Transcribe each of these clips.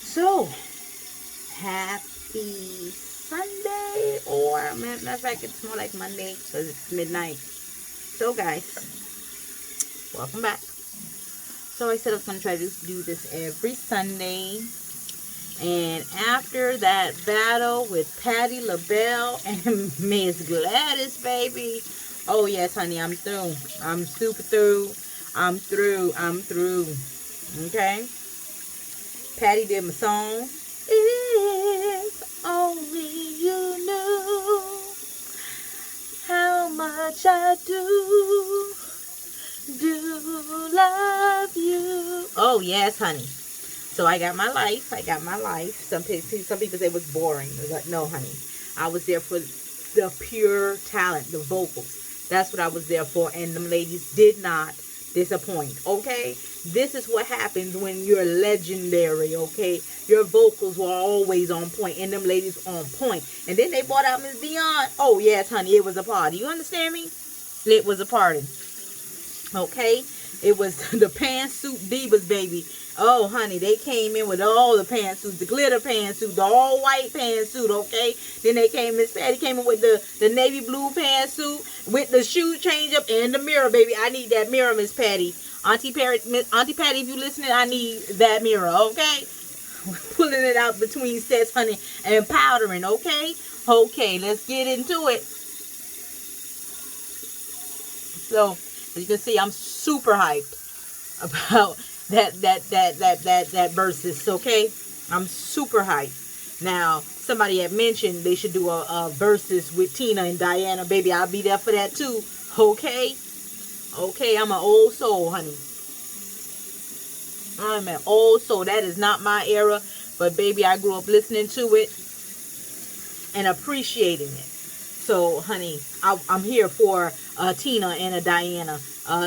So, happy Sunday, or matter of fact, it's more like Monday because it's midnight. So, guys, welcome back. So, I said I was going to try to do this every Sunday. And after that battle with Patti LaBelle and Miss Gladys, baby. Oh, yes, honey, I'm through. I'm super through. I'm through. I'm through. Okay? Patti did my song. If only you knew how much I do love you. Oh, yes, honey. So I got my life. I got my life. Some people say it was boring. But no, honey. I was there for the pure talent, the vocals. That's what I was there for. And them ladies did not disappoint. Okay? This is what happens when you're legendary. Okay? Your vocals were always on point. And them ladies on point. And then they brought out Miss Dion. Oh, yes, honey. It was a party. You understand me? It was a party. Okay? It was the pantsuit divas, baby. Oh, honey, they came in with all the pantsuits, the glitter pantsuit, the all-white pantsuit, okay? Then they came, Miss Patti came in with the navy blue pantsuit with the shoe change up and the mirror, baby. I need that mirror, Miss Patti. Auntie Patti, if you listening, I need that mirror, okay? Pulling it out between sets, honey, and powdering, okay? Okay, let's get into it. So, as you can see, I'm super hyped about that versus, okay? I'm super hyped. Now, somebody had mentioned they should do a versus with Tina and Diana. Baby, I'll be there for that too, okay? Okay, I'm an old soul, honey. I'm an old soul. That is not my era, but baby, I grew up listening to it and appreciating it. So, honey, I'm here for Tina and a Diana.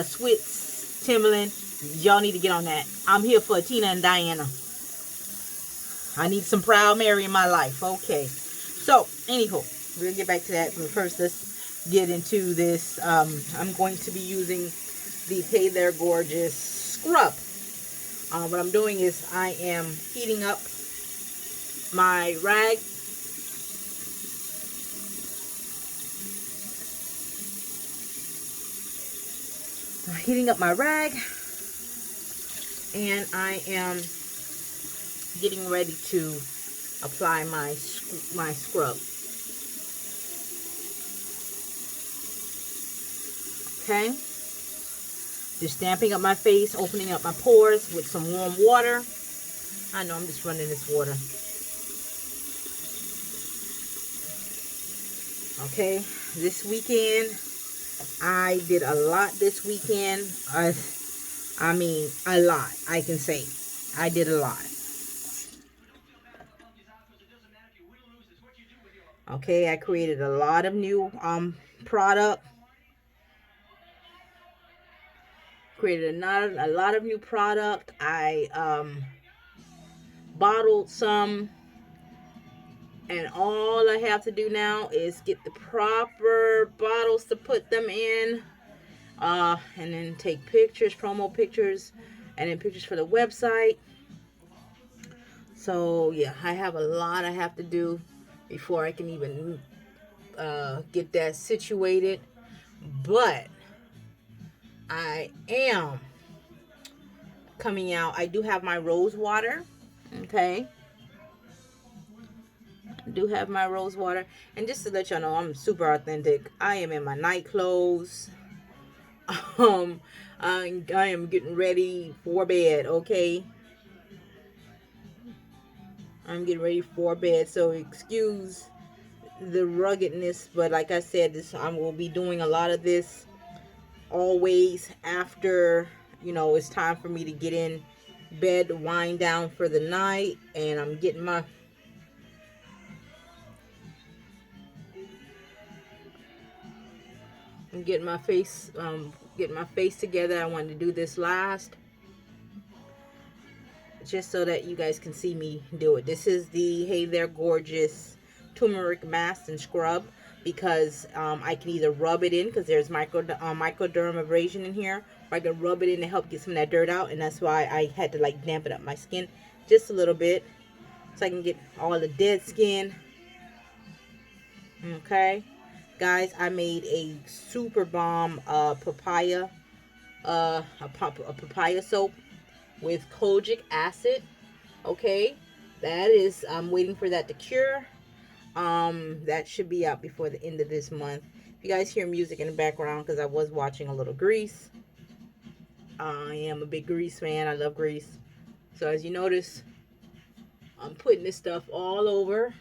Switz, Timberland, y'all need to get on that. I'm here for Tina and Diana. I need some Proud Mary in my life. Okay. So, anywho, we'll get back to that. But first, let's get into this. I'm going to be using the Hey There Gorgeous scrub. What I'm doing is I am heating up my rag. Heating up my rag, and I am getting ready to apply my scrub. Okay, just damping up my face, opening up my pores with some warm water. I know I'm just running this water. Okay, this weekend I did a lot this weekend. I mean, a lot, I can say. I did a lot. Okay, I created a lot of new product. Created a lot of new product. I bottled some. And all I have to do now is get the proper bottles to put them in. And then take pictures, promo pictures, and then pictures for the website. So yeah, I have a lot I have to do before I can even get that situated. But I am coming out. I do have my rose water. Okay. I do have my rose water. And just to let y'all know, I'm super authentic. I am in my night clothes. I am getting ready for bed, okay? I'm getting ready for bed, so excuse the ruggedness, but like I said, I will be doing a lot of this always after, it's time for me to get in bed to wind down for the night, and I'm getting my getting my face together. I wanted to do this last just so that you guys can see me do it. This is the Hey There Gorgeous turmeric mask and scrub, because I can either rub it in, because there's microdermabrasion in here, or I can rub it in to help get some of that dirt out, and that's why I had to like dampen up my skin just a little bit. so I can get all the dead skin. Okay, guys, I made a super bomb papaya a papaya soap with kojic acid. Okay, that is, I'm waiting for that to cure. That should be out before the end of this month. If you guys hear music in the background, because I was watching a little Grease. I am a big Grease fan. I love Grease. So as you notice, I'm putting this stuff all over.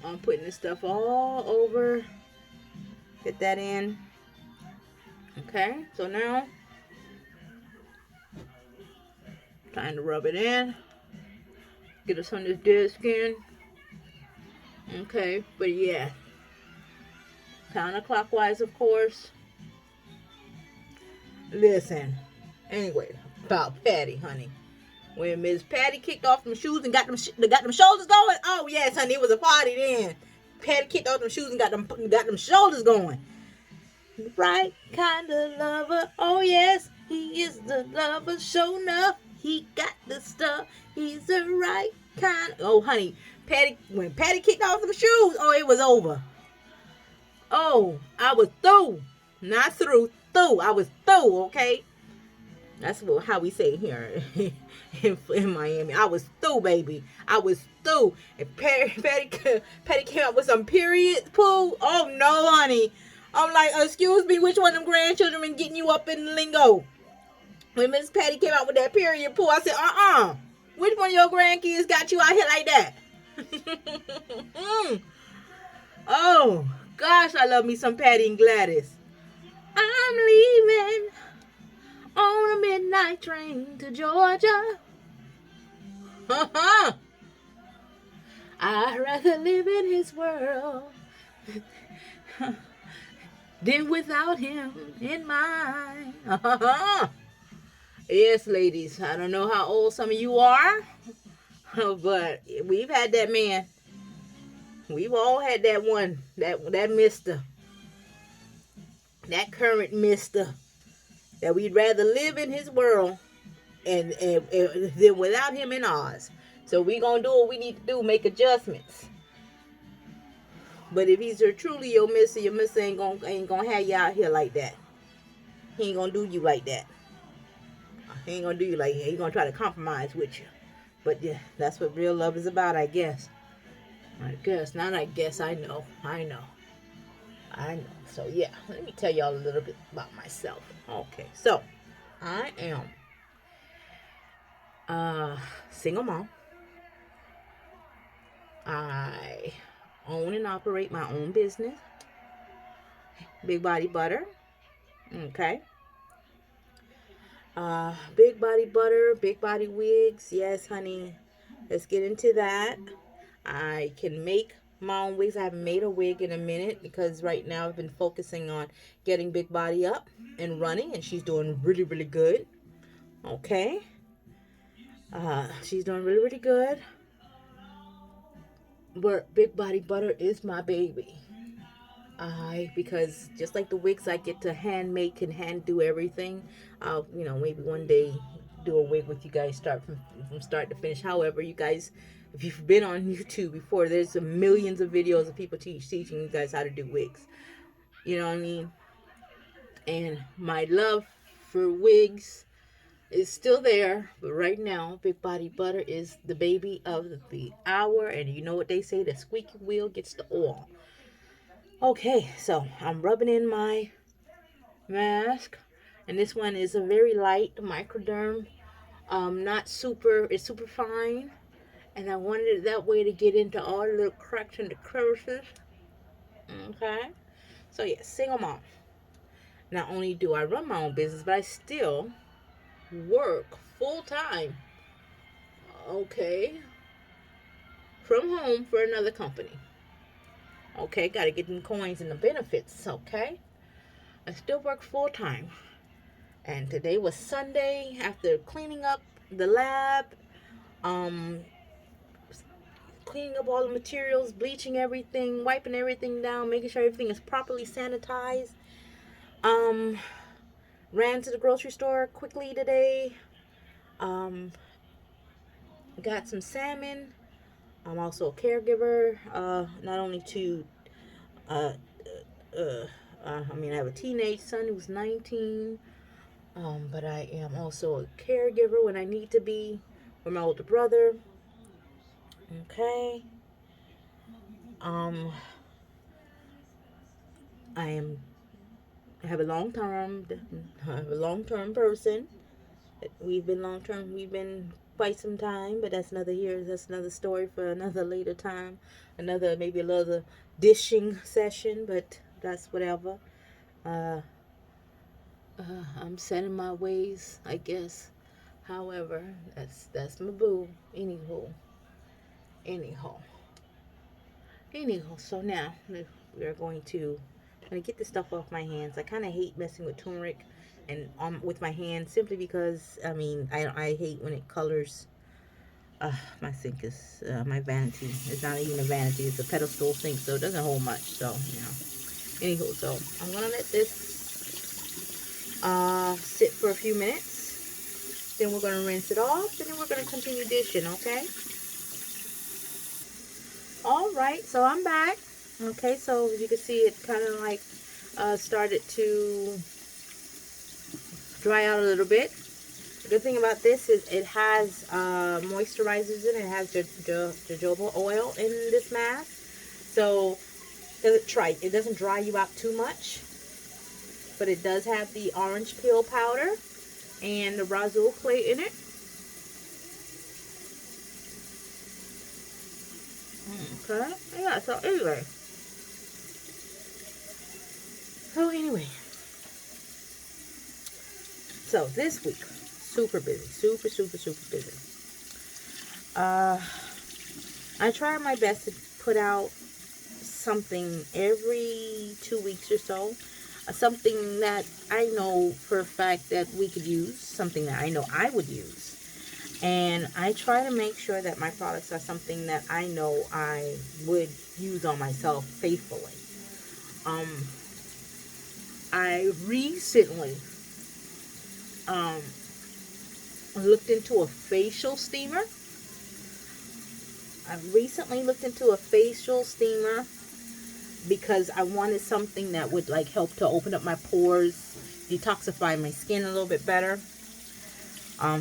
I'm putting this stuff all over. Get that in. Okay, so now time to rub it in. Get us on this dead skin. Okay, but yeah, counterclockwise, of course. Listen, anyway, about Patti, honey. When Miss Patti kicked off them shoes and got them shoulders going, oh yes, honey, it was a party then. Patti kicked off them shoes and got them shoulders going. Right kind of lover, oh yes, he is the lover. Show enough, he got the stuff. He's the right kind. Oh honey, when Patti kicked off them shoes, oh it was over. Oh, I was through, not through, through. I was through. Okay. That's how we say it here in Miami. I was through, baby. I was through. And Patty came out with some period poo. Oh, no, honey. I'm like, excuse me, which one of them grandchildren been getting you up in the lingo? When Miss Patty came out with that period poo, I said, which one of your grandkids got you out here like that? Oh, gosh, I love me some Patti and Gladys. I'm leaving on a midnight train to Georgia. I'd rather live in his world than without him in mine. Yes, ladies. I don't know how old some of you are, but we've had that man. We've all had that one, that mister, that current mister, that we'd rather live in his world and than without him in ours. So we gonna do what we need to do, make adjustments. But if he's truly your mister ain't gonna have you out here like that. He ain't gonna do you like that. He ain't gonna do you like that. He gonna try to compromise with you. But yeah, that's what real love is about, I guess. I know. So yeah, let me tell y'all a little bit about myself. Okay, so I am a single mom. I own and operate my own business, Big Body Butter. Okay. Big Body Butter, Big Body Wigs. Yes, honey. Let's get into that. I can make my own wigs. I haven't made a wig in a minute because right now I've been focusing on getting Big Body up and running, and she's doing really, really good. Okay. She's doing really, really good. But Big Body Butter is my baby. Because just like the wigs, I get to hand make and hand do everything. I'll, maybe one day do a wig with you guys, start from start to finish. However, you guys, if you've been on YouTube before, there's millions of videos of people teaching you guys how to do wigs. You know what I mean? And my love for wigs is still there, but right now, Big Body Butter is the baby of the hour. And you know what they say, the squeaky wheel gets the oil. Okay, so I'm rubbing in my mask, and this one is a very light microderm, not super, it's super fine, and I wanted it that way to get into all the little cracks and the crevices. Okay, so yeah, single mom. Not only do I run my own business, but I still work full time, okay, from home for another company. Okay, gotta get them coins and the benefits, okay? I still work full time. And today was Sunday after cleaning up the lab, cleaning up all the materials, bleaching everything, wiping everything down, making sure everything is properly sanitized. Ran to the grocery store quickly today. Got some salmon. I'm also a caregiver, not only to, uh, I have a teenage son who's 19, but I am also a caregiver when I need to be for my older brother. Okay. I am. I have a long term. I have a long term person. We've been long term. We've been quite some time, but that's another year. That's another story for another later time. Maybe another dishing session, but that's whatever. Uh, I'm set in my ways, I guess. However, that's my boo. Anyhow. So now we're going to get this stuff off my hands. I kind of hate messing with turmeric and with my hands simply because I hate when it colors. My sink is my vanity. It's not even a vanity. It's a pedestal sink, so it doesn't hold much. So Anywho, so I'm gonna let this sit for a few minutes. Then we're gonna rinse it off. And then we're gonna continue dishing. Okay. All right. So I'm back. Okay. So as you can see, it kind of like started to dry out a little bit. The good thing about this is it has moisturizers in it. It has jojoba oil in this mask, so it doesn't dry you out too much. But it does have the orange peel powder and the Brazil clay in it. Okay, yeah. So anyway, so this week, super busy, super busy. I try my best to put out something every 2 weeks or so. Something that I know for a fact that we could use, something that I know I would use. And I try to make sure that my products are something that I know I would use on myself faithfully. I recently looked into a facial steamer. Because I wanted something that would like help to open up my pores, detoxify my skin a little bit better.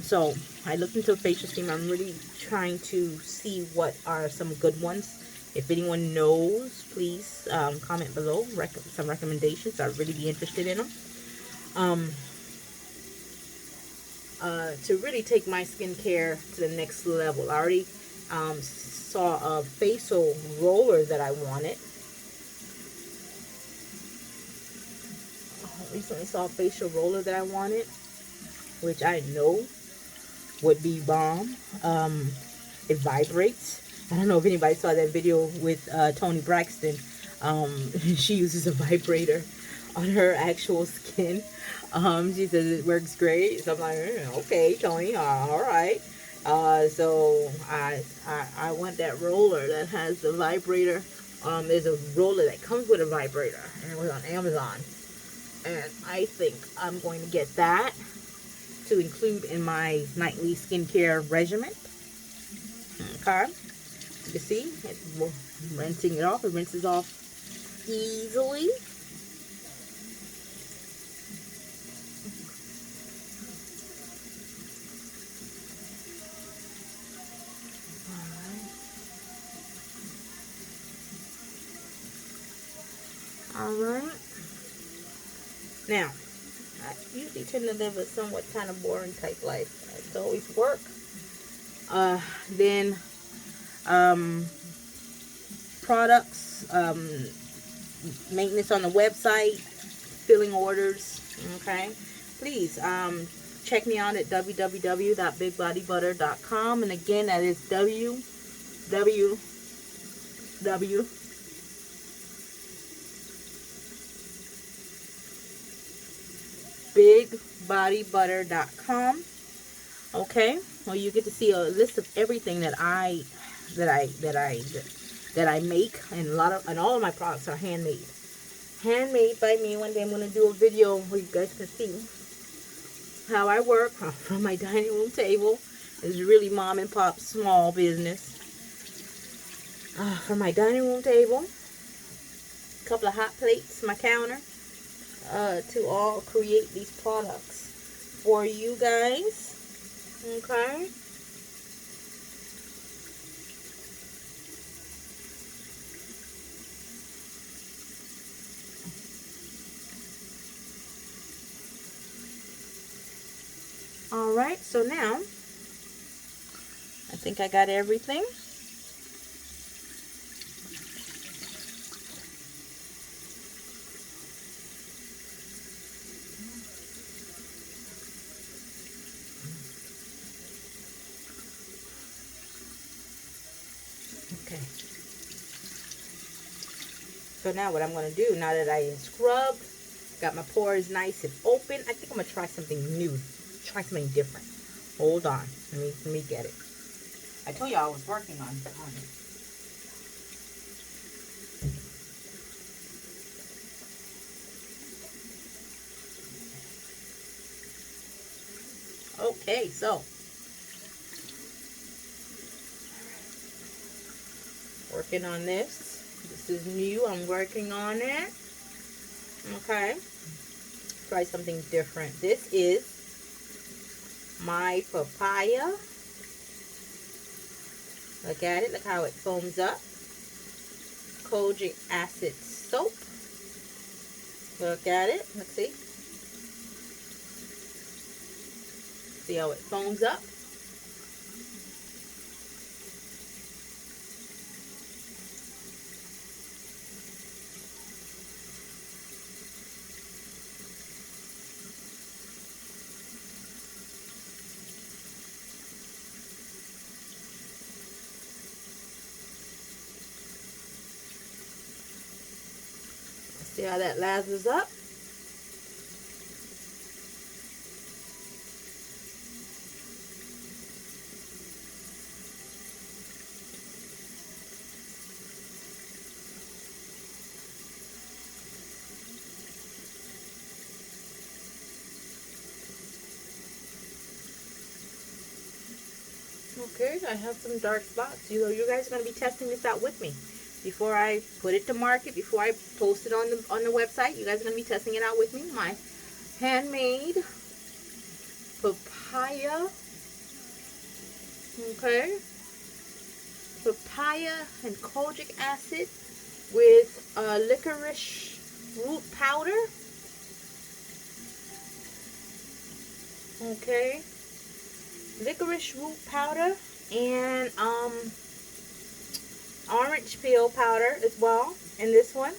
So I looked into a facial steamer. I'm really trying to see what are some good ones. If anyone knows, please comment below some recommendations. I'd really be interested in them. To really take my skincare to the next level. I already saw a facial roller that I wanted. Recently saw a facial roller that I wanted, which I know would be bomb. It vibrates. I don't know if anybody saw that video with Toni Braxton. She uses a vibrator on her actual skin. She says it works great. So I'm like, okay, Toni, all right. So I want that roller that has the vibrator. There's a roller that comes with a vibrator, and it was on Amazon. And I think I'm going to get that to include in my nightly skincare regimen. Okay. You can see, rinsing it off. It rinses off easily. Alright. Now, I usually tend to live a somewhat kind of boring type life. It's always work. Then products, maintenance on the website, filling orders. Okay. Please check me out at www.bigbodybutter.com. And again, that is www.bigbodybutter.com. Okay, well, you get to see a list of everything that I that I make, and all of my products are handmade by me. One day I'm gonna do a video where you guys can see how I work from my dining room table. It's really mom and pop small business. From my dining room table, a couple of hot plates, my counter, to all create these products for you guys. Okay. All right, so now I think I got everything. Okay. So now what I'm going to do, now that I scrubbed, got my pores nice and open, I think I'm going to try something new. Try something different. Hold on. Let me get it. I told you I was working on it. Okay, so working on this. This is new. I'm working on it. Okay. Try something different. This is my papaya. Look at it. Look how it foams up. Kojic acid soap. Look at it. Let's see. See how it foams up? See how that lathers up? Okay, I have some dark spots. You guys are going to be testing this out with me. Before I put it to market, before I post it on the website, you guys are going to be testing it out with me. My handmade papaya. Okay. Papaya and kojic acid with licorice root powder. Okay. Licorice root powder and orange peel powder as well in this one.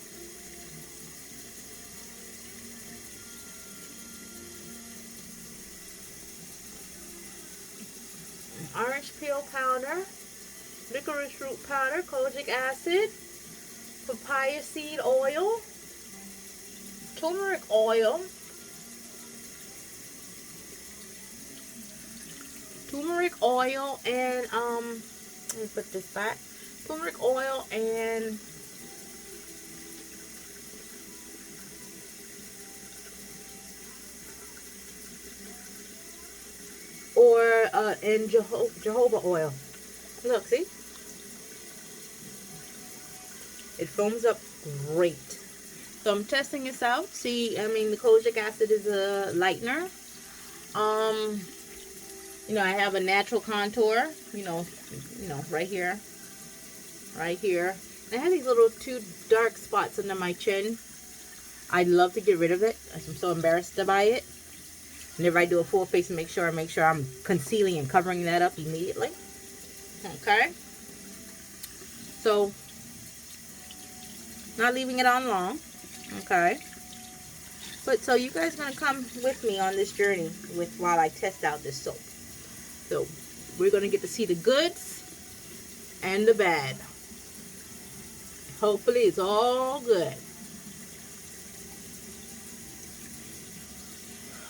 Orange peel powder, licorice root powder, kojic acid, papaya seed oil, turmeric oil, and let me put this back. Turmeric oil and and jojoba oil. Look, see? It foams up great. So I'm testing this out. See, I mean, the kojic acid is a lightener. You know, I have a natural contour, you know, right here. Right here. I have these little 2 dark spots under my chin. I'd love to get rid of it. I'm so embarrassed by it. Whenever I do a full face, make sure I'm concealing and covering that up immediately. Okay. So, not leaving it on long. Okay. But so you guys are gonna come with me on this journey while I test out this soap. So we're gonna get to see the goods and the bad. Hopefully it's all good.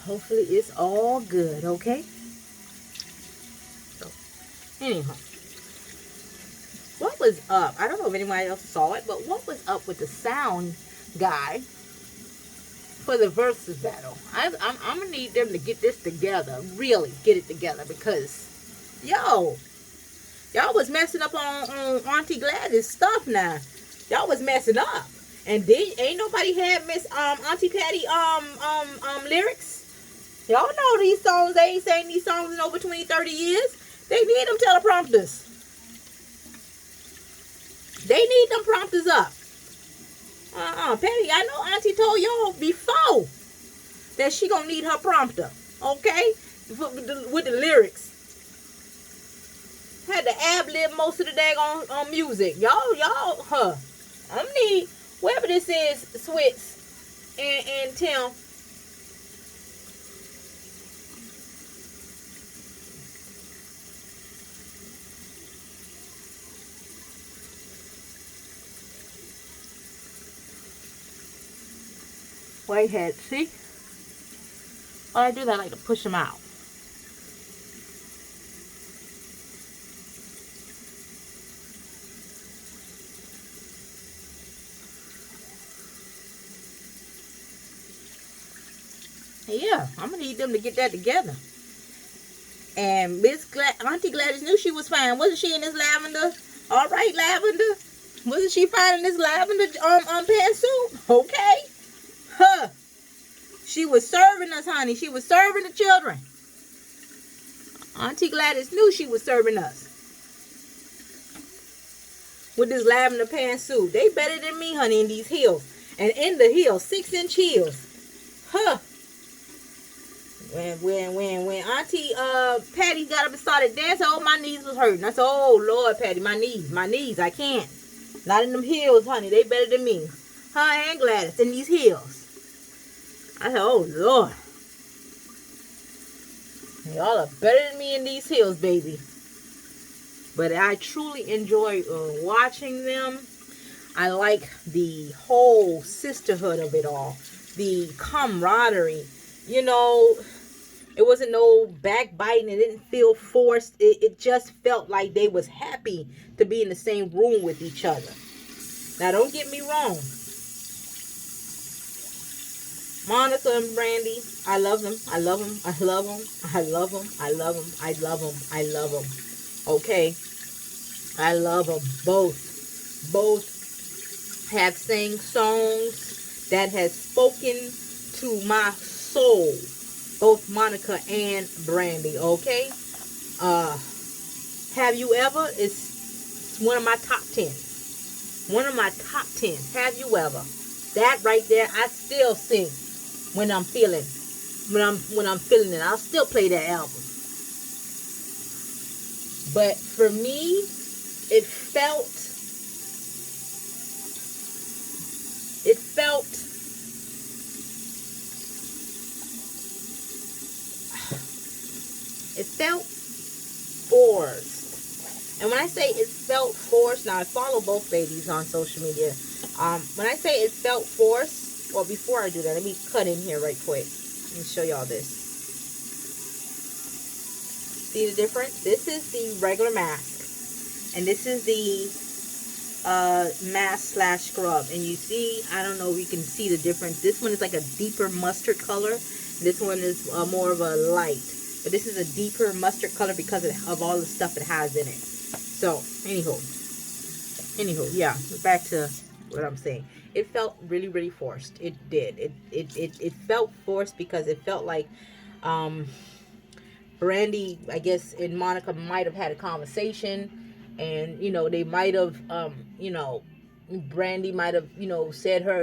Hopefully it's all good, okay? So, anyhow. What was up? I don't know if anybody else saw it, but what was up with the sound guy for the versus battle? I'm gonna need them to get this together, really get it together, because yo, y'all was messing up on Auntie Gladys stuff now. Y'all was messing up, and then ain't nobody had Miss Auntie Patti lyrics. Y'all know these songs. They ain't sang these songs in over 20, 30 years. They need them teleprompters. They need them prompters up. Patti, I know Auntie told y'all before that she gonna need her prompter, okay? With the lyrics. Had to ad-lib most of the dag on music. Y'all, I'm need, whoever this is, Switz and Tim. Whitehead, see? When I do that, I like to push them out. Yeah, I'm gonna need them to get that together. And Auntie Gladys knew she was fine. Wasn't she in this lavender? All right, lavender. Wasn't she fine in this lavender pantsuit? Okay. Huh. She was serving us, honey. She was serving the children. Auntie Gladys knew she was serving us with this lavender pantsuit. They better than me, honey, in these heels. And in the heels, 6-inch heels. Huh. When Auntie Patti got up and started dancing, oh, my knees was hurting. I said, oh, Lord, Patti, my knees, I can't. Not in them heels, honey. They better than me. Her and Gladys in these heels. I said, oh, Lord. Y'all are better than me in these heels, baby. But I truly enjoy watching them. I like the whole sisterhood of it all. The camaraderie. You know, it wasn't no backbiting. It didn't feel forced. It just felt like they was happy to be in the same room with each other. Now, don't get me wrong. Monica and Brandy, I love them. I love them. I love them. I love them. I love them. I love them. I love them. Okay. I love them. Both have sang songs that has spoken to my soul. Both Monica and Brandy. Okay. Have You Ever is one of my top 10. One of my top 10. Have You Ever? That right there, I still sing when I'm feeling it. I'll still play that album. But for me, it felt forced. And when I say it felt forced, now I follow both ladies on social media. When I say it felt forced, well, before I do that, let me cut in here right quick. Let me show y'all this. See the difference? This is the regular mask, and this is the mask / scrub. And you see, I don't know if you can see the difference. This one is like a deeper mustard color. This one is more of a light. But this is a deeper mustard color because of all the stuff it has in it. So, anywho, yeah, back to what I'm saying. It felt really, really forced. It did. It felt forced because it felt like Brandy, I guess, and Monica might have had a conversation, and they might have Brandy might have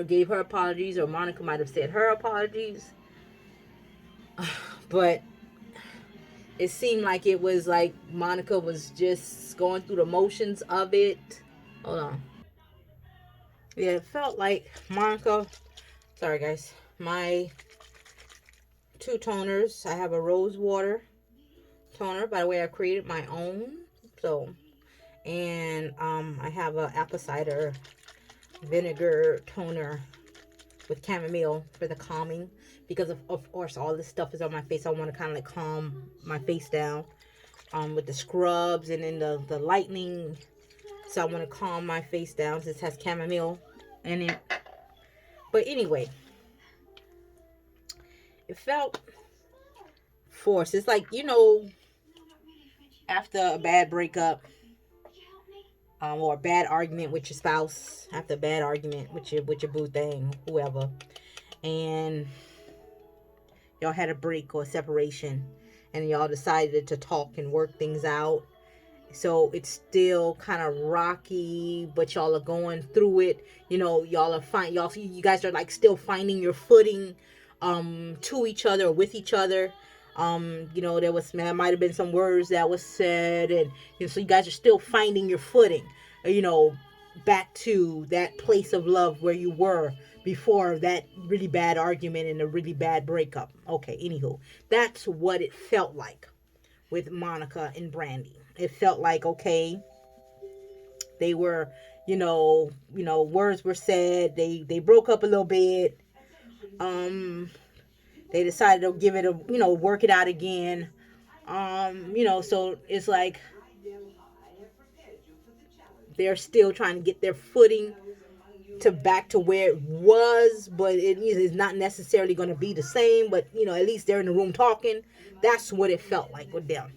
gave her apologies, or Monica might have said her apologies. But it seemed like it was like Monica was just going through the motions of it. Hold on. Yeah, it felt like Monica. Sorry, guys. My two toners. I have a rose water toner. By the way, I created my own. So, and I have a apple cider vinegar toner with chamomile for the calming, because of course all this stuff is on my face. I want to kind of like calm my face down with the scrubs, and then the lightening So I want to calm my face down. This has chamomile in it. But anyway, it felt forced. It's like, after a bad breakup, or a bad argument with your spouse, after a bad argument with your boo thing, whoever, and y'all had a break or a separation, and y'all decided to talk and work things out. So it's still kind of rocky, but y'all are going through it. Y'all are fine. You guys are like still finding your footing, to each other or with each other. There might have been some words that was said, and so you guys are still finding your footing. You know, back to that place of love where you were before that really bad argument and a really bad breakup. Okay, anywho, that's what it felt like with Monica and Brandy. It felt like, okay, they were, words were said. They broke up a little bit. They decided to give it work it out again. So it's like they're still trying to get their footing to back to where it was, but it is not necessarily going to be the same. But at least they're in the room talking. That's what it felt like with them.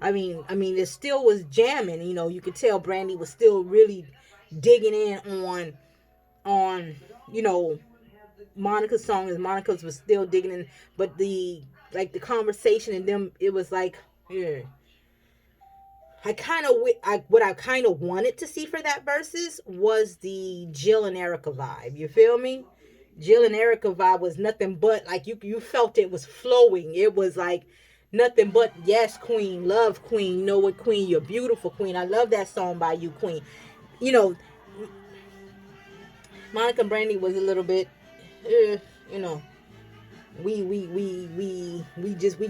It still was jamming. You could tell Brandy was still really digging in on Monica's songs. Monica's was still digging in, but the conversation and them, it was like, yeah. What I kind of wanted to see for that verses was the Jill and Erica vibe. You feel me? Jill and Erica vibe was nothing but like you felt it was flowing. It was like nothing but yes, queen, love queen, know it queen, you're beautiful queen. I love that song by you, queen. You know, Monica and Brandy was a little bit, you know, we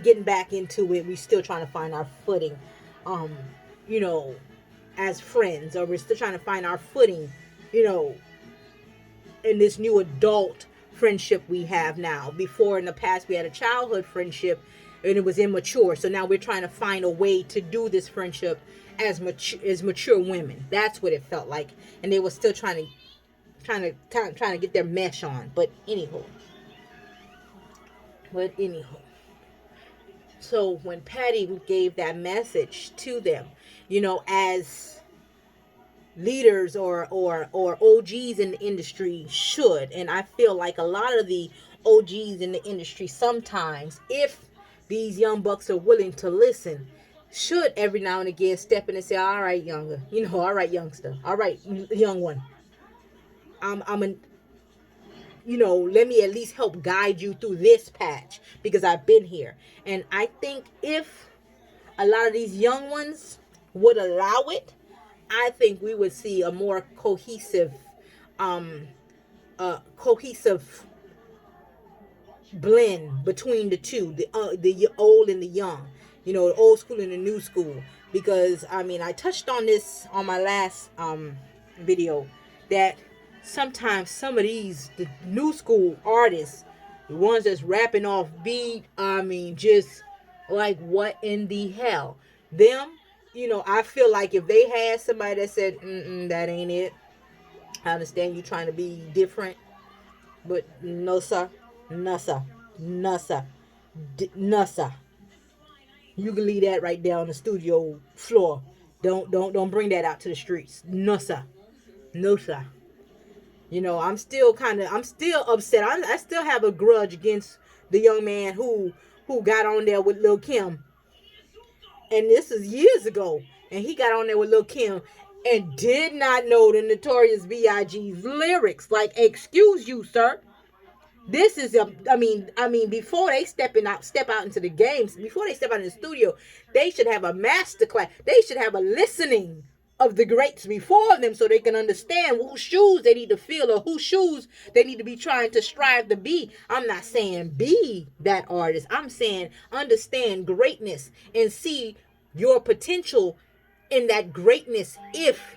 getting back into it. We still trying to find our footing. Um, you know, as friends, or we're still trying to find our footing, you know, in this new adult friendship we have now. Before, in the past, we had a childhood friendship and it was immature. So now we're trying to find a way to do this friendship as mature women. That's what it felt like. And they were still trying to get their mesh on. But anyhow. So when Patti gave that message to them, as leaders or OGs in the industry should, and I feel like a lot of the OGs in the industry sometimes, if these young bucks are willing to listen, should every now and again step in and say, all right, younger, all right, youngster, all right, young one, I'm an let me at least help guide you through this patch because I've been here. And I think if a lot of these young ones would allow it, I think we would see a more cohesive blend between the two, the old and the young, the old school and the new school. Because I touched on this on my last video, that sometimes some of the new school artists, the ones that's rapping off beat, just like, what in the hell? Them, I feel like if they had somebody that said, that ain't it. I understand you trying to be different, but no sir, no sir, no sir, no sir. You can leave that right there on the studio floor. Don't bring that out to the streets. No sir, no sir. I'm still upset. I still have a grudge against the young man who got on there with Lil Kim. And this is years ago. And he got on there with Lil Kim and did not know the Notorious B.I.G.'s lyrics. Like, excuse you, sir. This is before they step out into the games, before they step out in the studio, they should have a master class. They should have a listening of the greats before them so they can understand whose shoes they need to fill or whose shoes they need to be trying to strive to be. I'm not saying be that artist. I'm saying understand greatness and see your potential in that greatness if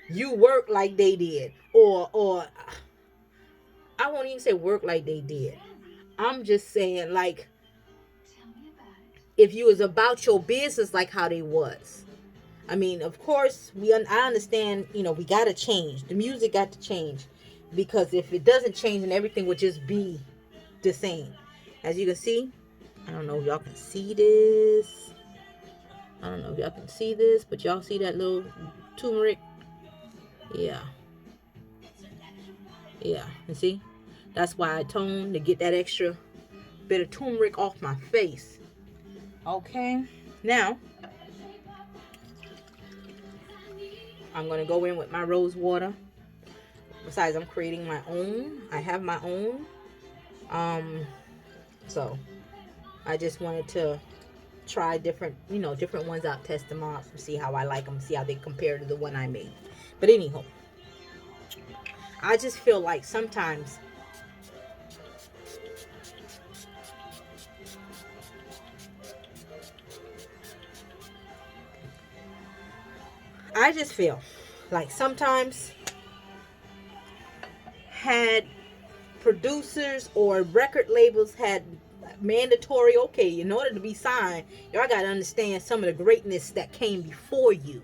you work like they did, or I won't even say work like they did. I'm just saying, like, if you was about your business like how they was. I mean, of course, I understand, we got to change. The music got to change. Because if it doesn't change, then everything would just be the same. As you can see, I don't know if y'all can see this. I don't know if y'all can see this, but y'all see that little turmeric? Yeah. Yeah, you see? That's why I toned to get that extra bit of turmeric off my face. Okay. Now, I'm going to go in with my rose water. Besides, I'm creating my own. I have my own. So I just wanted to try different ones out, test them out, see how I like them, see how they compare to the one I made. But anyhow, I just feel like sometimes had producers or record labels had mandatory, okay, in order to be signed, y'all got to understand some of the greatness that came before you.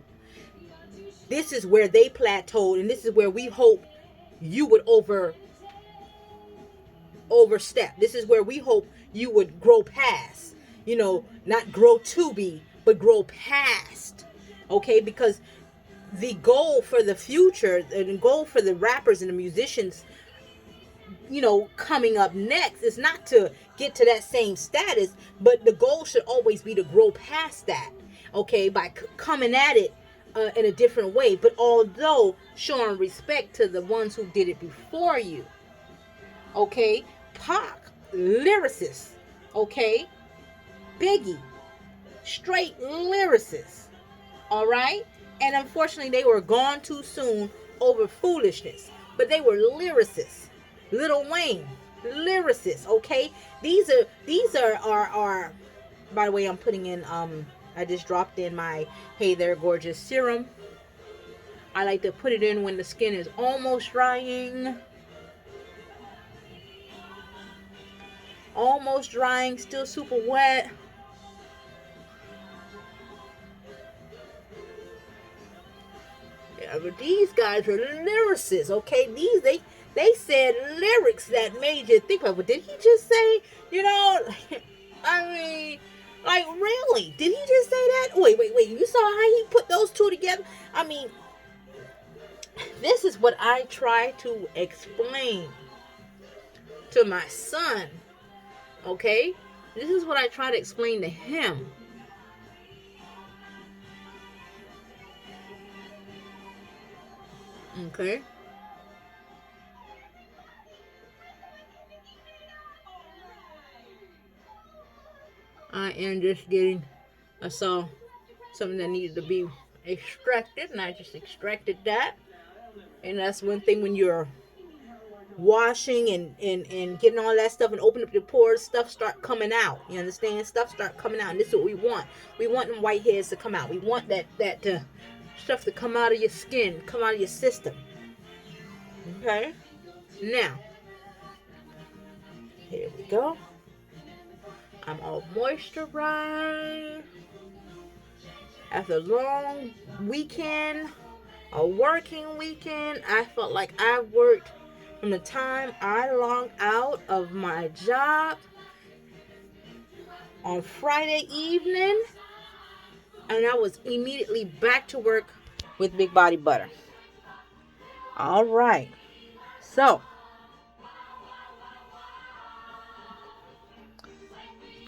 This is where they plateaued, and this is where we hope you would overstep. This is where we hope you would grow past. Not grow to be, but grow past. Okay, because the goal for the future, the goal for the rappers and the musicians, coming up next is not to get to that same status, but the goal should always be to grow past that. Okay, by coming at it in a different way, but although showing respect to the ones who did it before you. Okay, Pac, lyricist. Okay, Biggie, straight lyricist. All right, and unfortunately they were gone too soon over foolishness, but they were lyricists. Lil Wayne, lyricists. Okay, these are by the way, I'm putting in I just dropped in my Hey There Gorgeous serum. I like to put it in when the skin is almost drying. Almost drying, still super wet. Yeah, but these guys are lyricists, okay? They said lyrics that made you think about, but did he just say, I mean, like, really? Did he just say that? Wait. You saw how he put those two together? I mean, this is what I try to explain to my son, okay? This is what I try to explain to him. Okay? I am just I saw something that needed to be extracted, and I just extracted that. And that's one thing when you're washing and getting all that stuff and open up your pores, stuff start coming out. You understand? Stuff start coming out, and this is what we want. We want them whiteheads to come out. We want that stuff to come out of your skin, come out of your system. Okay? Now, here we go. I'm all moisturized. After a long weekend, a working weekend, I felt like I worked from the time I logged out of my job on Friday evening, and I was immediately back to work with Big Body Butter. All right. So,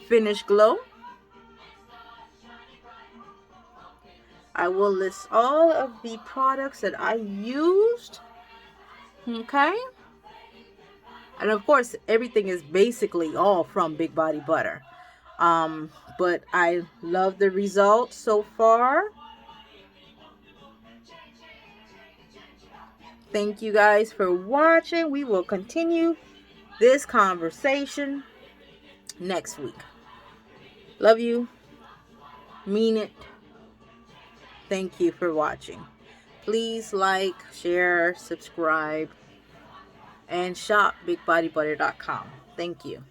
Finish Glow. I will list all of the products that I used. Okay? And of course, everything is basically all from Big Body Butter. But I love the results so far. Thank you guys for watching. We will continue this conversation next week. Love you. Mean it. Thank you for watching. Please like, share, subscribe, and shop bigbodybutter.com. Thank you.